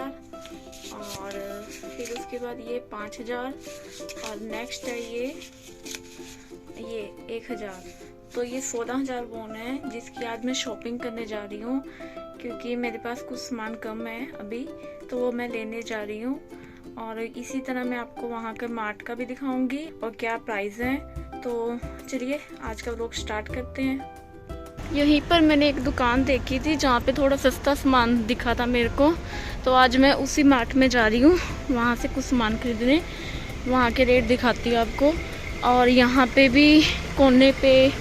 3000 और फिर उसके बाद ये 5000 और नेक्स्ट है ये 1000। तो ये 16000 वॉन है जिसकी आज मैं शॉपिंग करने जा रही हूँ, क्योंकि मेरे पास कुछ सामान कम है अभी, तो वो मैं लेने जा रही हूँ। और इसी तरह मैं आपको वहाँ के मार्ट का भी दिखाऊंगी और क्या प्राइस है। तो चलिए आज का व्लॉग स्टार्ट करते हैं। यहीं पर मैंने एक दुकान देखी थी जहाँ पे थोड़ा सस्ता सामान दिखा था मेरे को, तो आज मैं उसी मार्ट में जा रही हूँ वहाँ से कुछ सामान खरीदने। वहाँ के रेट दिखाती हूँ आपको। और यहाँ पे भी कोने पे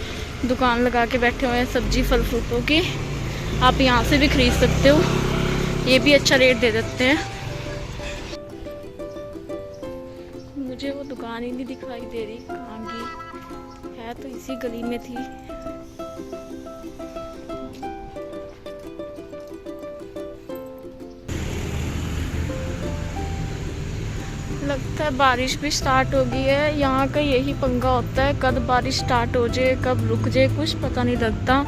दुकान लगा के बैठे हुए हैं सब्जी फल फ्रूटों की, आप यहाँ से भी खरीद सकते हो, ये भी अच्छा रेट दे देते हैं। मुझे वो दुकान ही नहीं दिखाई दे रही कहाँ की है, तो इसी गली में थी। लगता है बारिश भी स्टार्ट हो गई है। यहाँ का यही पंगा होता है, कब बारिश स्टार्ट हो जाए कब रुक जाए कुछ पता नहीं लगता।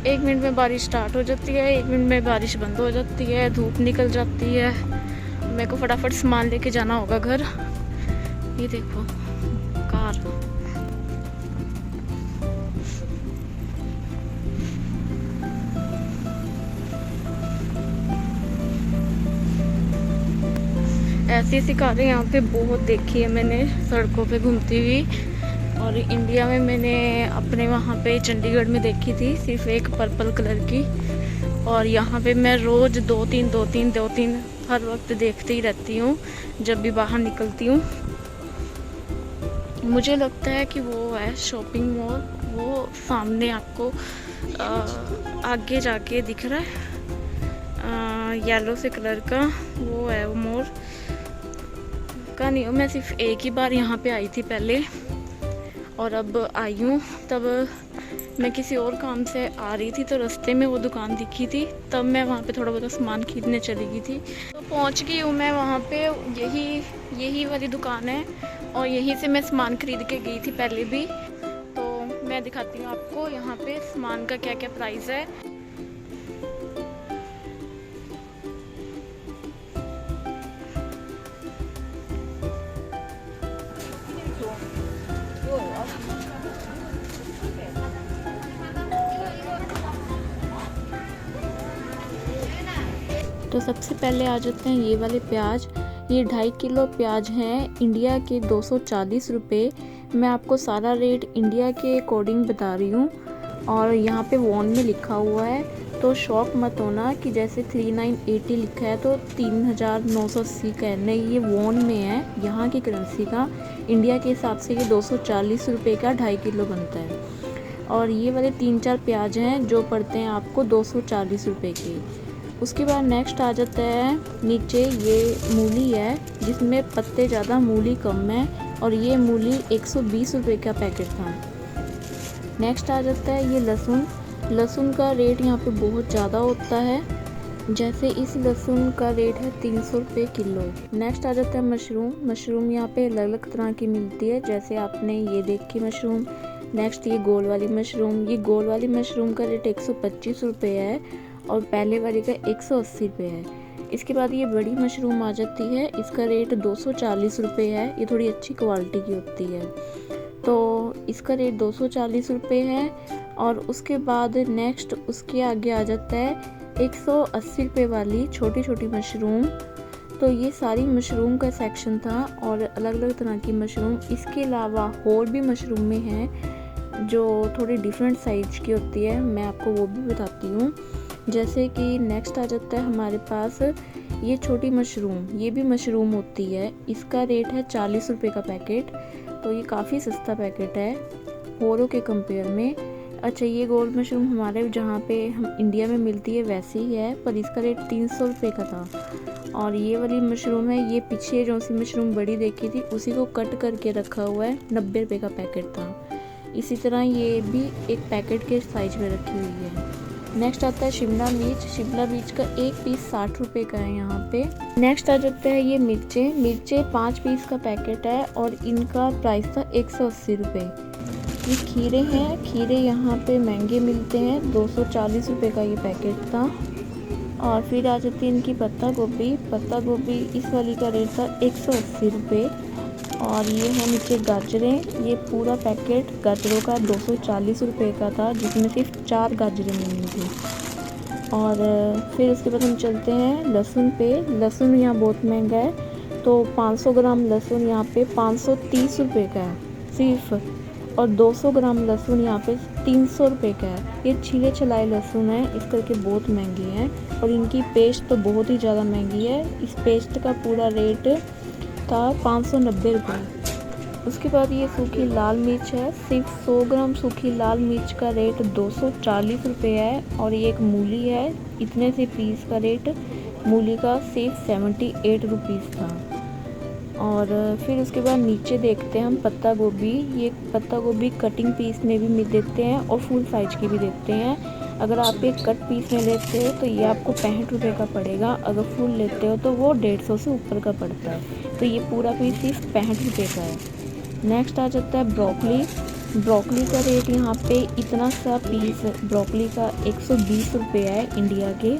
1 मिनट में बारिश स्टार्ट हो जाती है, 1 मिनट में बारिश बंद हो जाती है, धूप निकल जाती है। मेरे को फटाफट सामान लेके जाना होगा घर। ये देखो कार, ऐसी ऐसी कारें यहाँ पे बहुत देखी है मैंने सड़कों पे घूमती हुई। और इंडिया में मैंने अपने वहाँ पे चंडीगढ़ में देखी थी सिर्फ एक पर्पल कलर की, और यहाँ पे मैं रोज़ दो तीन हर वक्त देखती ही रहती हूँ जब भी बाहर निकलती हूँ। मुझे लगता है कि वो है शॉपिंग मॉल, वो सामने आपको आगे जाके दिख रहा है येलो से कलर का, वो है वो मॉल का। नहीं हो, मैं सिर्फ एक ही बार यहाँ पे आई थी पहले और अब आई हूँ। तब मैं किसी और काम से आ रही थी तो रास्ते में वो दुकान दिखी थी, तब मैं वहाँ पे थोड़ा बहुत सामान खरीदने चली गई थी। तो पहुँच गई हूँ मैं वहाँ पे, यही वाली दुकान है और यहीं से मैं सामान खरीद के गई थी पहले भी। तो मैं दिखाती हूँ आपको यहाँ पे सामान का क्या क्या प्राइस है। तो सबसे पहले आ जाते हैं ये वाले प्याज। ये 2.5 किलो प्याज हैं, इंडिया के 240 रुपये। मैं आपको सारा रेट इंडिया के अकॉर्डिंग बता रही हूँ और यहाँ पे वॉन में लिखा हुआ है, तो शॉक मत होना कि जैसे 3980 लिखा है तो 3980 का है। नहीं, ये वॉन में है, यहाँ की करेंसी का। इंडिया के हिसाब से ये 240 रुपये का 2.5 किलो बनता है। और ये वाले 3-4 प्याज हैं जो पड़ते हैं आपको 240 रुपये के। उसके बाद नेक्स्ट आ जाता है नीचे, ये मूली है जिसमें पत्ते ज़्यादा मूली कम है, और ये मूली 120 रुपये का पैकेट था। नेक्स्ट आ जाता है ये लहसुन का रेट यहाँ पे बहुत ज़्यादा होता है, जैसे इस लहसुन का रेट है 300 रुपये किलो। नेक्स्ट आ जाता है मशरूम यहाँ पे अलग अलग तरह की मिलती है, जैसे आपने ये देखी मशरूम। नेक्स्ट ये गोल वाली मशरूम का रेट 125 रुपये है और पहले वाली का 180 रुपये है। इसके बाद ये बड़ी मशरूम आ जाती है, इसका रेट 240 रुपये है, ये थोड़ी अच्छी क्वालिटी की होती है, तो इसका रेट 240 रुपये है। और उसके बाद नेक्स्ट उसके आगे आ जाता है 180 रुपये वाली छोटी मशरूम। तो ये सारी मशरूम का सेक्शन था और अलग अलग तरह की मशरूम। इसके अलावा और भी मशरूमें हैं जो थोड़ी डिफरेंट साइज की होती है, मैं आपको वो भी बताती हूँ। जैसे कि नेक्स्ट आ जाता है हमारे पास ये छोटी मशरूम, ये भी मशरूम होती है, इसका रेट है 40 रुपये का पैकेट, तो ये काफ़ी सस्ता पैकेट है औरों के कंपेयर में। अच्छा, ये गोल मशरूम हमारे जहाँ पे हम इंडिया में मिलती है वैसी ही है, पर इसका रेट 300 रुपये का था। और ये वाली मशरूम है, ये पीछे जो सी मशरूम बड़ी देखी थी उसी को कट करके रखा हुआ है, 90 रुपये का पैकेट था। इसी तरह ये भी एक पैकेट के साइज में रखी हुई है। नेक्स्ट आता है शिमला मिर्च का एक पीस 60 रुपये का है यहाँ पे। नेक्स्ट आ जाता है ये मिर्चे 5 पीस का पैकेट है और इनका प्राइस था 180 रुपये। ये खीरे हैं, खीरे यहाँ पे महंगे मिलते हैं, 240 रुपये का ये पैकेट था। और फिर आ जाती है इनकी पत्ता गोभी। पत्ता गोभी इस वाली का रेट था 180 रुपये। और ये है नीचे गाजरें। ये पूरा पैकेट गाजरों का 240 रुपये का था, जिसमें सिर्फ 4 गाजरें मिली थी। और फिर उसके बाद हम चलते हैं लहसुन पे। लहसुन यहाँ बहुत महंगा है, तो 500 ग्राम लहसुन यहाँ पे 530 रुपये का है सिर्फ। और 200 ग्राम लहसुन यहाँ पे 300 रुपये का है। ये छिले छलाए लहसुन है, इस करके बहुत महंगी है। और इनकी पेस्ट तो बहुत ही ज़्यादा महंगी है। इस पेस्ट का पूरा रेट था 590 रुपये। उसके बाद ये सूखी लाल मिर्च है। सिर्फ 100 ग्राम सूखी लाल मिर्च का रेट 240 रुपये है। और ये एक मूली है, इतने से पीस का रेट मूली का सिर्फ 78 रुपीज़ था। और फिर उसके बाद नीचे देखते हैं हम पत्ता गोभी। ये पत्ता गोभी कटिंग पीस में भी देते हैं और फुल साइज की भी देते हैं। अगर आप एक कट पीस में लेते हो तो ये आपको 65 रुपये का पड़ेगा। अगर फुल लेते हो तो वो 150 से ऊपर का पड़ता है। तो ये पूरा पीस सिर्फ 65 रुपये का है। नेक्स्ट आ जाता है ब्रोकली। ब्रोकली का रेट यहाँ पे इतना सा पीस ब्रोकली का 120 रुपये है इंडिया के,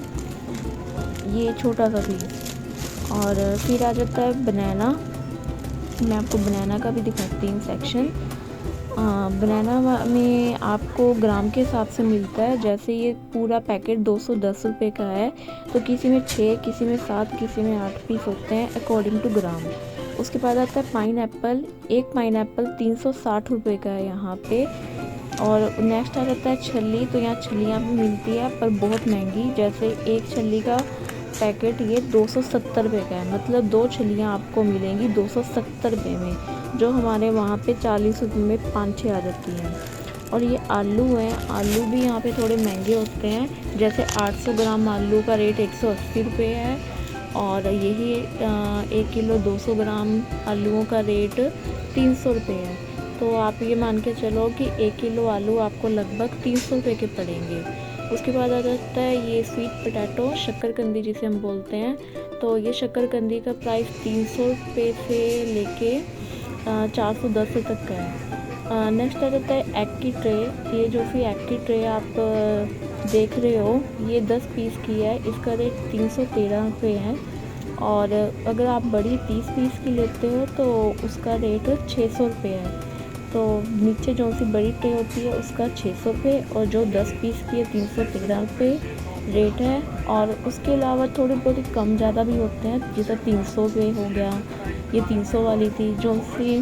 ये छोटा सा पीस। और फिर आ जाता है बनाना। मैं आपको बनाना का भी दिखाती हूँ सेक्शन। बनाना में आपको ग्राम के हिसाब से मिलता है। जैसे ये पूरा पैकेट 210 रुपये का है, तो किसी में 6, किसी में 7, किसी में 8 पीस होते हैं अकॉर्डिंग टू ग्राम। उसके बाद आता है पाइनएप्पल। एक पाइनएप्पल 360 रुपये का है यहाँ पे। और नेक्स्ट आ जाता है छल्ली। तो यहाँ छल्लियाँ भी मिलती है पर बहुत महंगी। जैसे एक छल्ली का पैकेट ये 270 रुपये का है, मतलब 2 छल्लियाँ आपको मिलेंगी 270 रुपये में, जो हमारे वहाँ पे 40 रुपये में 5-6 आ जाती हैं। और ये आलू हैं। आलू भी यहाँ पे थोड़े महंगे होते हैं। जैसे 800 ग्राम आलू का रेट 180 रुपये है। और यही 1 किलो 200 ग्राम आलूओं का रेट 300 रुपये है। तो आप ये मान के चलो कि 1 किलो आलू आपको लगभग 300 रुपये के पड़ेंगे। उसके बाद आ जाता है ये स्वीट पोटैटो, शक्करकंदी जिसे हम बोलते हैं। तो ये शक्करकंदी का प्राइस 300 रुपये से लेके 410 तक का है। नेक्स्ट आ जाता है एग की ट्रे। ये जो भी एग की ट्रे आप देख रहे हो, ये 10 पीस की है। इसका रेट 313 रुपये है। और अगर आप बड़ी 30 पीस की लेते हो तो उसका रेट 600 रुपये है। तो नीचे जो सी बड़ी ट्रे होती है उसका 600 रुपये, और जो 10 पीस की है 313 रुपये रेट है। और उसके अलावा थोड़े बहुत कम ज़्यादा भी होते हैं, जैसे 300 रुपये हो गया। ये 300 वाली थी। जो सी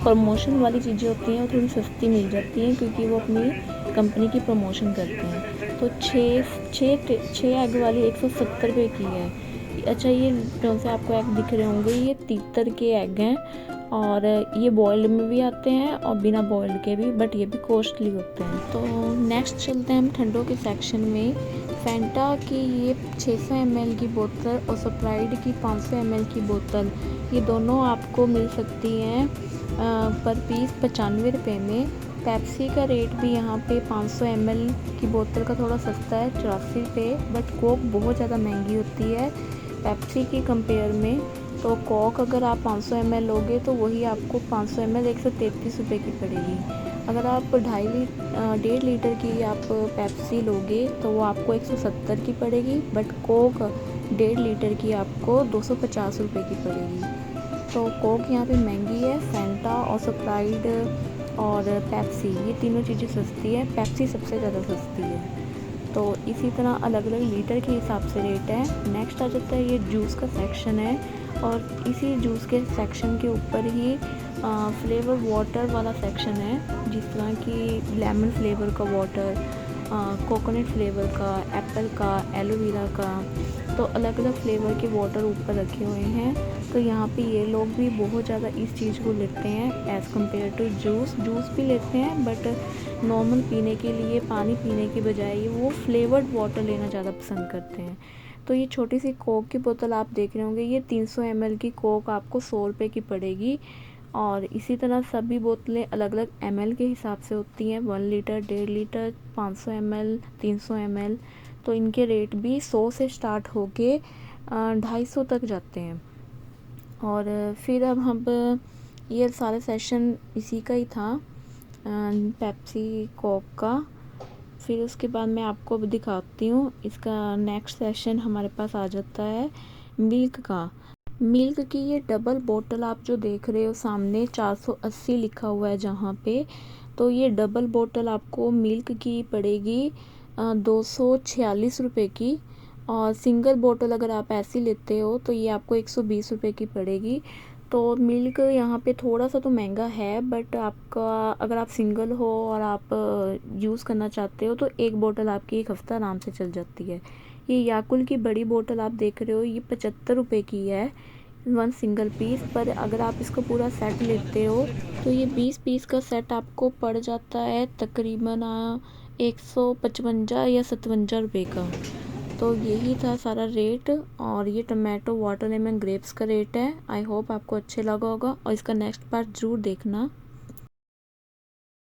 प्रमोशन वाली चीज़ें होती हैं वो थोड़ी सस्ती मिल जाती हैं, क्योंकि वो अपनी कंपनी की प्रमोशन करते हैं। तो 6 एग वाली 170 रुपये की है। अच्छा, ये जो से आपको एग दिख रहे होंगे, ये तीतर के एग हैं। और ये बॉइल्ड में भी आते हैं और बिना बॉइल्ड के भी, बट ये भी कॉस्टली होते हैं। तो नेक्स्ट चलते हैं हम ठंडों के सेक्शन में। फैंटा की ये 600 ml की बोतल और स्प्राइट की 500 ml की बोतल, ये दोनों आपको मिल सकती हैं पर पीस 95 रुपये में। पेप्सी का रेट भी यहाँ पे 500 ml की बोतल का थोड़ा सस्ता है, 84 रुपये। बट कोक बहुत ज़्यादा महंगी होती है पेप्सी के कंपेयर में। तो कोक अगर आप 500 ml लोगे तो वही आपको 500 ml 133 रुपये की पड़ेगी। अगर आप 1.5 लीटर की आप पेप्सी लोगे तो वो आपको 170 की पड़ेगी। बट कोक 1.5 लीटर की आपको 250 रुपये की पड़ेगी। तो कोक यहाँ पे महंगी है। फैंटा और स्प्राइट और पेप्सी, ये तीनों चीज़ें सस्ती है। पेप्सी सबसे ज़्यादा सस्ती है। तो इसी तरह अलग अलग लीटर के हिसाब से रेट है। नेक्स्ट आ जाता है ये जूस का सेक्शन है, और इसी जूस के सेक्शन के ऊपर ही फ्लेवर वाटर वाला सेक्शन है, जिस तरह कि लेमन फ्लेवर का वाटर, कोकोनट फ्लेवर का, एप्पल का, एलोवेरा का। तो अलग अलग फ्लेवर के वाटर ऊपर रखे हुए हैं। तो यहाँ पे ये लोग भी बहुत ज़्यादा इस चीज़ को लेते हैं as compare to juice. Juice भी लेते हैं बट नॉर्मल पीने के लिए, पानी पीने की बजाय वो फ्लेवर्ड वाटर लेना ज़्यादा पसंद करते हैं। तो ये छोटी सी कोक की बोतल आप देख रहे होंगे, ये 300 ml की कोक आपको 100 रुपये की पड़ेगी। और इसी तरह सभी बोतलें अलग अलग ml के हिसाब से होती हैं, 1 लीटर, 1.5 लीटर, 500 ml, 300 ml। तो इनके रेट भी 100 से स्टार्ट होके 250 तक जाते हैं। और फिर अब हम ये सारे सेशन इसी का ही था, पेप्सी, कोक का, फिर उसके बाद मैं आपको अब दिखाती हूँ इसका नेक्स्ट सेशन हमारे पास आ जाता है मिल्क का। मिल्क की ये डबल बोतल आप जो देख रहे हो सामने 480 लिखा हुआ है जहाँ पे, तो ये डबल बोतल आपको मिल्क की पड़ेगी 246 रुपये की। और सिंगल बोतल अगर आप ऐसी लेते हो तो ये आपको 120 रुपये की पड़ेगी। तो मिल्क यहाँ पे थोड़ा सा तो महंगा है, बट आपका अगर आप सिंगल हो और आप यूज़ करना चाहते हो तो एक बोतल आपकी एक हफ़्ता आराम से चल जाती है। ये याकुल की बड़ी बोतल आप देख रहे हो, ये 75 रुपये की है वन सिंगल पीस। पर अगर आप इसको पूरा सेट लेते हो तो ये 20 पीस का सेट आपको पड़ जाता है तकरीबन 155 या 57 रुपये का। तो यही था सारा रेट। और ये टमाटो वाटरमेलन ग्रेप्स का रेट है। आई होप आपको अच्छे लगा होगा और इसका नेक्स्ट पार्ट ज़रूर देखना।